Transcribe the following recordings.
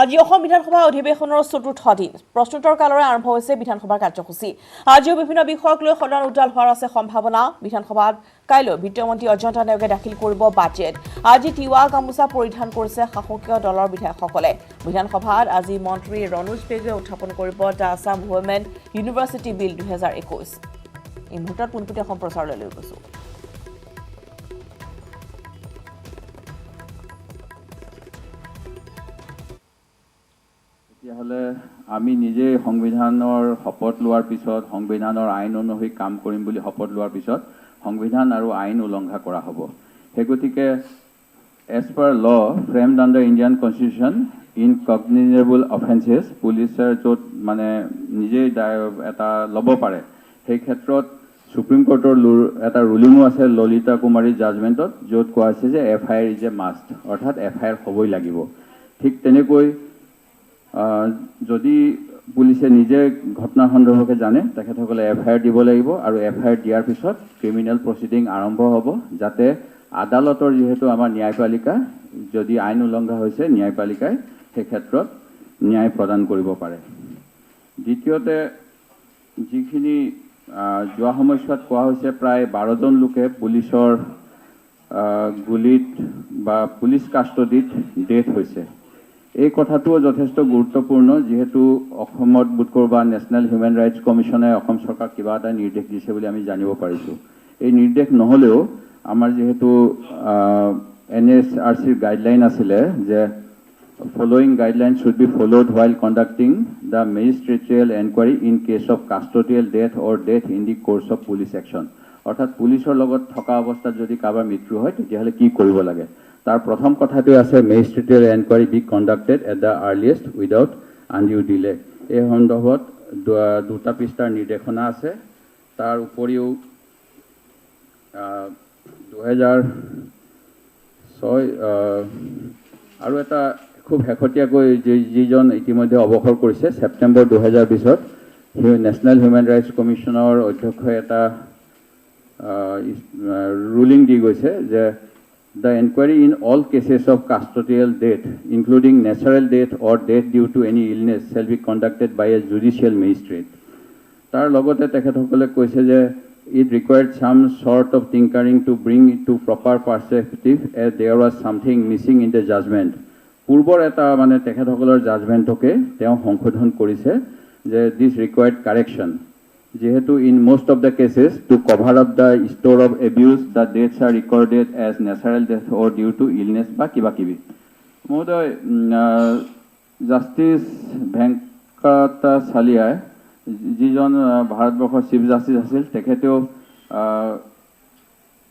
আজি অসম বিধানসভা অধিৱেশনৰ চতুৰ্থ দিন প্ৰশ্নোত্তৰ কালৰে আৰম্ভ হৈছে বিধানসভাৰ কাৰ্যসূচী। আজিও বিভিন্ন বিষয়ক লৈ সদন উজ্জ্বল হোৱাৰ আছে সম্ভাৱনা। বিধানসভাত কাইলৈ বিত্তমন্ত্ৰী অজন্তা নেওগে দাখিল কৰিব বাজেট। আজি তিৱা গামোচা পৰিধান কৰিছে শাসকীয় দলৰ বিধায়কসকলে। বিধানসভাত আজি মন্ত্ৰী ৰণোজ পেগুৱে উত্থাপন কৰিব দ্য আছাম ৱুমেন ইউনিভাৰ্চিটি বিল 2021। এই মুহূৰ্তত পোনপটীয়া সম্প্ৰচাৰলৈ লৈ গৈছো। তেতিয়াহ'লে আমি নিজে সংবিধানৰ শপত লোৱাৰ পিছত সংবিধানৰ আইন অনুসৰি কাম কৰিম বুলি শপত লোৱাৰ পিছত সংবিধান আৰু আইন উলংঘা কৰা হ'ব। সেই গতিকে as per law framed under Indian constitution in cognizable offences পুলিচে য'ত মানে নিজেই এটা ল'ব পাৰে, সেই ক্ষেত্ৰত সুপ্ৰিম কোৰ্টৰ এটা ৰুলিঙো আছে ললিতা কুমাৰী জাজমেণ্টত, য'ত কোৱা হৈছে যে FIR ইজ এ মাষ্ট, অৰ্থাৎ FIR হ'বই লাগিব। ঠিক তেনেকৈ যদি পুলিচে নিজে ঘটনাৰ সন্দৰ্ভকে জানে তেখেতসকলে FIR দিব লাগিব আৰু FIR দিয়াৰ পিছত ক্ৰিমিনেল প্ৰচিডিং আৰম্ভ হ'ব, যাতে আদালতৰ যিহেতু আমাৰ ন্যায়পালিকা, যদি আইন উলংঘা হৈছে ন্যায়পালিকাই সেই ক্ষেত্ৰত ন্যায় প্ৰদান কৰিব পাৰে। দ্বিতীয়তে যিখিনি যোৱা সময়ছোৱাত কোৱা হৈছে প্ৰায় 12জন লোকে পুলিচৰ গুলিত বা পুলিচ কাষ্টডিত ডেথ হৈছে। এই কথাটোও যথেষ্ট গুৰুত্বপূৰ্ণ, যিহেতু অসমত বোধকৰোঁ বা নেশ্যনেল হিউমেন ৰাইটছ কমিশ্যনে অসম চৰকাৰক কিবা এটা নিৰ্দেশ দিছে বুলি আমি জানিব পাৰিছোঁ। এই নিৰ্দেশ নহ'লেও আমাৰ যিহেতু NSRCৰ গাইডলাইন আছিলে যে following guideline should be followed while conducting the magisterial enquiry in case of custodial death or death in the course of police action. অৰ্থাৎ পুলিচৰ লগত থকা অৱস্থাত যদি কাৰোবাৰ মৃত্যু হয় তেতিয়াহ'লে কি কৰিব লাগে। তাৰ প্ৰথম কথাটো আছে magisterial enquiry be conducted at the earliest without undue delay. এই সন্দৰ্ভত 2টা পৃষ্ঠাৰ নিৰ্দেশনা আছে। তাৰ উপৰিও 2006 আৰু এটা খুব শেহতীয়াকৈ যিজন ইতিমধ্যে অৱসৰ কৰিছে ছেপ্টেম্বৰ 2020ত নেশ্যনেল হিউমেন ৰাইটছ কমিশ্যনৰ অধ্যক্ষই এটা ৰুলিং দি গৈছে যে the inquiry in all cases of custodial death, including natural death or death due to any illness, shall be conducted by a judicial magistrate. Tar logote tekhetokole koise je it required some sort of tinkering to bring it to proper perspective as there was something missing in the judgment. Purbor eta mane tekhethokolor judgment hoke teo সংশোধন কৰিছে যে this required correction. যেহেতু in most of the cases to cover up the store of abuse, the deaths are recorded as natural death or due to illness বা কিবা কিবি। মহোদয়, justice ভেংকটাচালিয়াই যিজন ভাৰতবৰ্ষৰ চিফ জাষ্টিছ আছিল তেখেতেও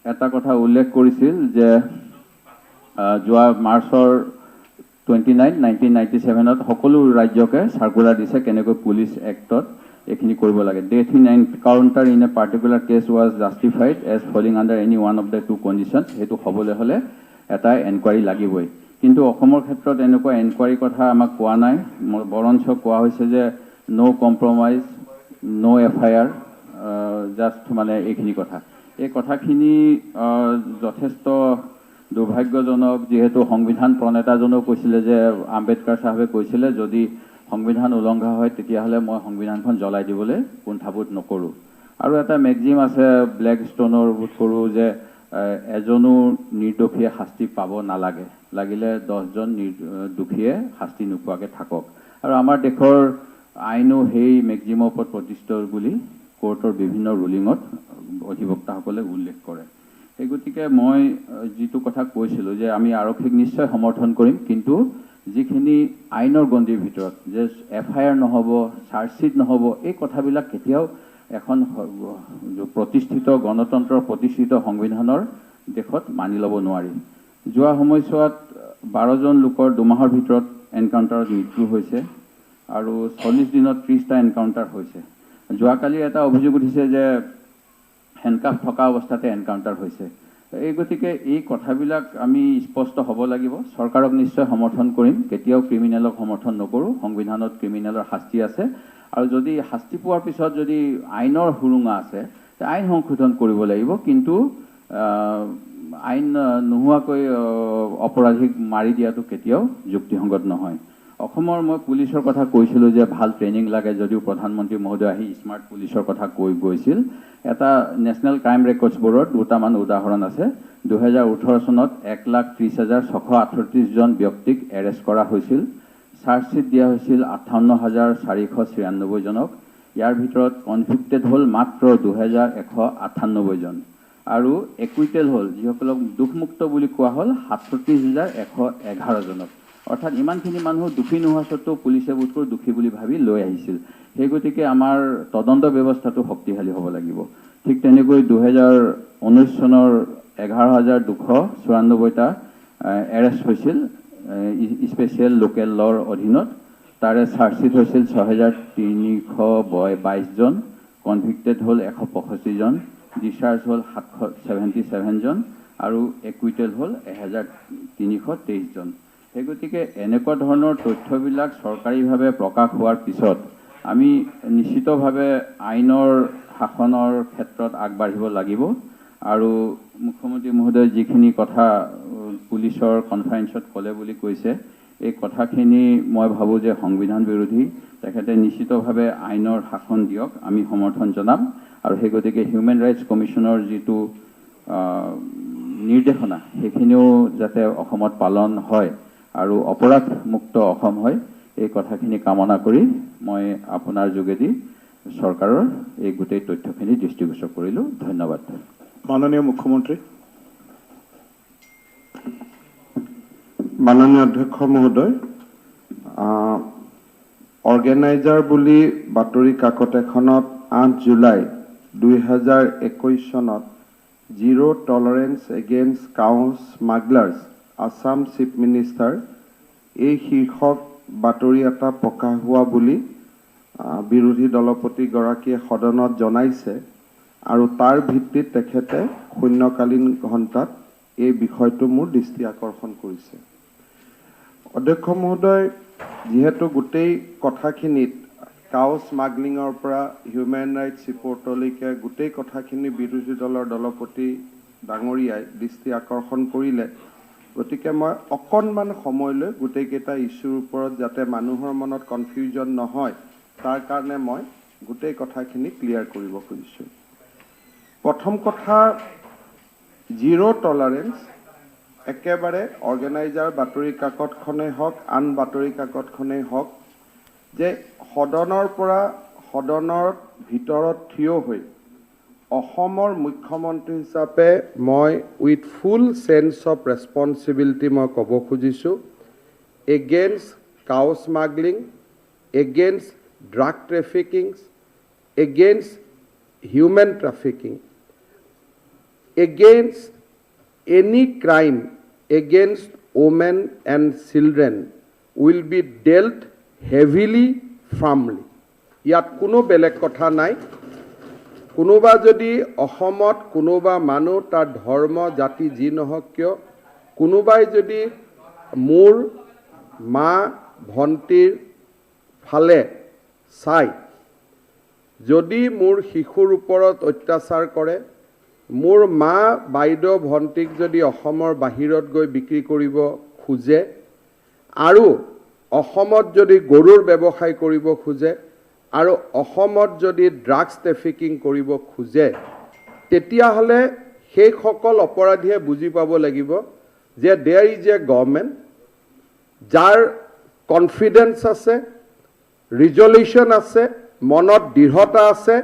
এটা কথা উল্লেখ কৰিছিল যে যোৱা মাৰ্চৰ 29, 1997ত সকলো ৰাজ্যকে চাৰ্কুলাৰ দিছে কেনেকৈ পুলিচ এক্টত এইখিনি কৰিব লাগে। Death in encounter in a particular case was justified as falling under any one of the two condition. সেইটো হ'বলৈ হ'লে এটা এনকুৱাৰী লাগিবই, কিন্তু অসমৰ ক্ষেত্ৰত এনেকুৱা এনকুৱাৰী কথা আমাক কোৱা নাই। বৰঞ্চ কোৱা হৈছে যে ন' কম্প্ৰমাইজ, ন' FIR, জাষ্ট মানে এইখিনি কথা। এই কথাখিনি যথেষ্ট দুৰ্ভাগ্যজনক, যিহেতু সংবিধান প্ৰণেতাজনেও কৈছিলে যে আম্বেদকাৰ চাহাবে কৈছিলে যদি সংবিধান উলংঘা হয় তেতিয়াহ'লে মই সংবিধানখন জ্বলাই দিবলৈ কুণ্ঠাবোধ নকৰোঁ। আৰু এটা মেগজিম আছে ব্লেক ষ্টনৰ বোধ কৰোঁ যে এজনো নিৰ্দোষীয়ে শাস্তি পাব নালাগে, লাগিলে 10জন দোষীয়ে শাস্তি নোপোৱাকৈ থাকক। আৰু আমাৰ দেশৰ আইনো সেই মেগজিমৰ ওপৰত প্ৰতিষ্ঠিত বুলি কোৰ্টৰ বিভিন্ন ৰুলিঙত অধিবক্তাসকলে উল্লেখ কৰে। সেই গতিকে মই যিটো কথা কৈছিলোঁ যে আমি আৰক্ষীক নিশ্চয় সমৰ্থন কৰিম, কিন্তু যিখিনি আইনৰ গণ্ডিৰ ভিতৰত যে FIR নহ'ব, চাৰ্জশ্বিট নহ'ব, এই কথাবিলাক কেতিয়াও এখন প্ৰতিষ্ঠিত গণতন্ত্ৰৰ প্ৰতিষ্ঠিত সংবিধানৰ দেশত মানি ল'ব নোৱাৰি। যোৱা সময়ছোৱাত 12জন লোকৰ 2 মাহৰ ভিতৰত এনকাউণ্টাৰত মৃত্যু হৈছে আৰু 40 দিনত 30টা এনকাউণ্টাৰ হৈছে। যোৱাকালি এটা অভিযোগ উঠিছে যে হেণ্ডকাফ থকা অৱস্থাতে এনকাউণ্টাৰ হৈছে। এই গতিকে এই কথাবিলাক আমি স্পষ্ট হ'ব লাগিব। চৰকাৰক নিশ্চয় সমৰ্থন কৰিম, কেতিয়াও ক্ৰিমিনেলক সমৰ্থন নকৰোঁ। সংবিধানত ক্ৰিমিনেলৰ শাস্তি আছে, আৰু যদি শাস্তি পোৱাৰ পিছত যদি আইনৰ সুৰুঙা আছে আইন সংশোধন কৰিব লাগিব, কিন্তু আইন নোহোৱাকৈ অপৰাধীক মাৰি দিয়াটো কেতিয়াও যুক্তিসংগত নহয়। অসমৰ মই পুলিচৰ কথা কৈছিলোঁ যে ভাল ট্ৰেইনিং লাগে যদিও প্ৰধানমন্ত্ৰী মহোদয় আহি স্মাৰ্ট পুলিচৰ কথা কৈ গৈছিল। এটা নেশ্যনেল ক্ৰাইম ৰেকৰ্ডছ বোৰ্ডত দুটামান উদাহৰণ আছে। 2018 চনত 1,30,638 জন ব্যক্তিক এৰেষ্ট কৰা হৈছিল। চাৰ্জশ্বিট দিয়া হৈছিল 58,496 জনক। ইয়াৰ ভিতৰত কনভিক্টেড হ'ল মাত্ৰ 2,198 জন আৰু একুইটেল হ'ল যিসকলক দোষমুক্ত বুলি কোৱা হ'ল 37,111 জনক। অৰ্থাৎ ইমানখিনি মানুহ দোষী নোহোৱা স্বত্বেও পুলিচে বোধকৰো দোষী বুলি ভাবি লৈ আহিছিল। সেই গতিকে আমাৰ তদন্ত ব্যৱস্থাটো শক্তিশালী হ'ব লাগিব। ঠিক তেনেকৈ 2019 চনৰ 11,294টা এৰেষ্ট হৈছিল স্পেচিয়েল লোকেল লৰ অধীনত। তাৰে চাৰ্জশ্বিট হৈছিল 6,322 জন, কনভিক্টেড হ'ল 165 জন, ডিচাৰ্জ হ'ল 777 জন আৰু একুইটেল হ'ল 1,323 জন। সেই গতিকে এনেকুৱা ধৰণৰ তথ্যবিলাক চৰকাৰীভাৱে প্ৰকাশ হোৱাৰ পিছত আমি নিশ্চিতভাৱে আইনৰ শাসনৰ ক্ষেত্ৰত আগবাঢ়িব লাগিব। আৰু মুখ্যমন্ত্ৰী মহোদয় যিখিনি কথা পুলিচৰ কনফাৰেন্সত ক'লে বুলি কৈছে, এই কথাখিনি মই ভাবোঁ যে সংবিধান বিৰোধী। তেখেতে নিশ্চিতভাৱে আইনৰ শাসন দিয়ক, আমি সমৰ্থন জনাম। আৰু সেই গতিকে হিউমেন ৰাইটছ কমিশ্যনৰ যিটো নিৰ্দেশনা সেইখিনিও যাতে অসমত পালন হয় আৰু অপৰাধমুক্ত অসম হয়, এই কথাখিনি কামনা কৰি মই আপোনাৰ যোগেদি চৰকাৰৰ এই গোটেই তথ্যখিনি দৃষ্টিগোচৰ কৰিলোঁ। ধন্যবাদ। মাননীয় মুখ্যমন্ত্ৰী। মাননীয় অধ্যক্ষ মহোদয়, অৰ্গেনাইজাৰ বুলি বাতৰি কাকত এখনত 8 জুলাই 2021 চনত zero' tolerance against cow smugglers Assam chief minister এই শীৰ্ষক বাতৰি এটা প্ৰকাশ হোৱা বুলি বিৰোধী দলপতিগৰাকীয়ে সদনত জনাইছে আৰু তাৰ ভিত্তিত তেখেতে শূন্যকালীন ঘণ্টাত এই বিষয়টো মোৰ দৃষ্টি আকৰ্ষণ কৰিছে। অধ্যক্ষ মহোদয়, যিহেতু গোটেই কথাখিনিত কাউ স্মাগলিঙৰ পৰা হিউমেন ৰাইটছ ৰিপৰ্টলৈকে গোটেই কথাখিনি বিৰোধী দলৰ দলপতি ডাঙৰীয়াই দৃষ্টি আকৰ্ষণ কৰিলে, গতিকে মই অকণমান সময়লৈ গোটেইকেইটা ইছ্যুৰ ওপৰত যাতে মানুহৰ মনত কনফিউজন নহয় তাৰ কাৰণে মই গোটেই কথাখিনি ক্লিয়াৰ কৰিব খুজিছোঁ। প্ৰথম কথা, জিৰ' টলাৰেন্স একেবাৰে অৰ্গেনাইজাৰ বাতৰি কাকতখনেই হওক আন বাতৰি কাকতখনেই হওক যে সদনৰ পৰা সদনৰ ভিতৰত থিয় হৈ অসমৰ মুখ্যমন্ত্ৰী হিচাপে মই with full sense of responsibility মই ক'ব খুজিছোঁ, against cow smuggling, against drug trafficking, against human trafficking, against any crime against women and children will be dealt heavily, firmly. ইয়াত কোনো বেলেগ কথা নাই। কোনোবা যদি অসমত কোনোবা মানুহ তাৰ ধৰ্ম জাতি যি নহওক কিয় কোনোবাই যদি মোৰ মা ভণ্টিৰ ফালে চাই যদি মোৰ শিশুৰ ওপৰত অত্যাচাৰ কৰে, মোৰ মা বাইদেউ ভণ্টিক যদি অসমৰ বাহিৰত গৈ বিক্ৰী কৰিব খোজে আৰু অসমত যদি গৰুৰ ব্যৱসায় কৰিব খোজে আৰু অসমত যদি ড্ৰাগছ ট্ৰেফিকিং কৰিব খোজে, তেতিয়াহ'লে সেইসকল অপৰাধীয়ে বুজি পাব লাগিব যে দেয়াৰ ইজ এ গভৰ্ণমেণ্ট যাৰ কনফিডেন্স আছে, ৰিজলিউশ্যন আছে, মনত দৃঢ়তা আছে,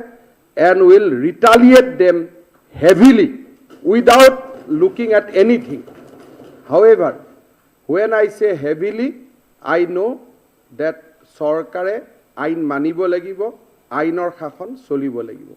and will retaliate them heavily without looking at anything. However, when I say heavily, I know that সৰকাৰে আইন মানিব লাগিব, আইনৰ শাসন চলিব লাগিব।